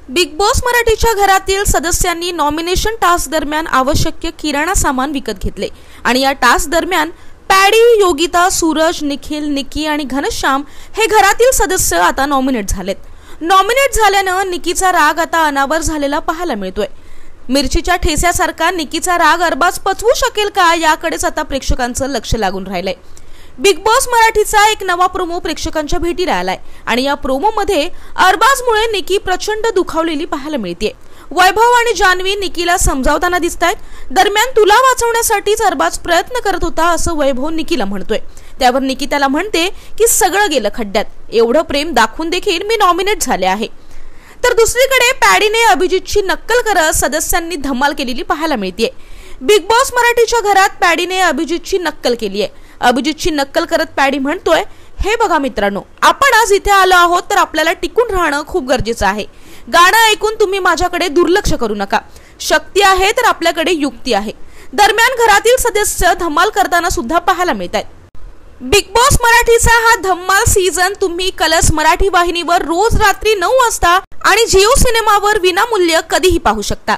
Big boss मराठीच्या घरातील सदस्यांनी नॉमिनेशन टास्क दरम्यान आवश्यक किराणा सामान विकत घेतले आणि या टास्क दरम्यान पॅडी, योगिता, सूरज, निखिल, निकी आणि घनश्याम हे घरातील सदस्य आता नॉमिनेट झालेत. नॉमिनेट झाल्यानं निकीचा राग आता अनावर झालेला पाहायला मिळतोय. मिरचीच्या ठेस्यासारखा निकीचा राग अरबाज पचवू शकेल का, याकडेच आता प्रेक्षकांचं लक्ष लागून राहिलंय. बिग बॉस मराठीचा एक नवा प्रोमो प्रेक्षकांच्या भेटीला आलाय आणि या प्रोमोमध्ये अरबाजमुळे निकी प्रचंड दुखावलेली पाहायला मिळते. वैभव आणि जान्हवी निकीला समजावताना दिसतायत. दरम्यान तुला वाचवण्यासाठीच अरबाज प्रयत्न करत होता असं वैभव निकीला म्हणतोय. त्यावर निकी त्याला म्हणते की सगळं गेलं खड्ड्यात, एवढं प्रेम दाखवून देखील मी नॉमिनेट झाले आहे. तर दुसरीकडे पॅडीने अभिजितची नक्कल करत सदस्यांनी धमाल केलेली पाहायला मिळते. बिग बॉस मराठीच्या घरात पॅडीने अभिजितची नक्कल केली आहे. अभिजितची नक्कल करत पॅडी म्हणतोय, हे बघा मित्रांनो, आपण आज इथे आलो आहोत तर आपल्याला टिकून राहणं खूप गरजेचं आहे. गाणं ऐकून तुम्ही माझ्याकडे दुर्लक्ष करू नका. शक्ती आहे तर आपल्याकडे युक्ती आहे. दरम्यान घरातील सदस्य धमाल करताना सुद्धा पाहायला मिळतात. बिग बॉस मराठीचा हा धम्माल सीझन तुम्ही कलर्स मराठी वाहिनीवर रोज रात्री 9 वाजता आणि जिओ सिनेमावर विनामूल्य कधीही पाहू शकता.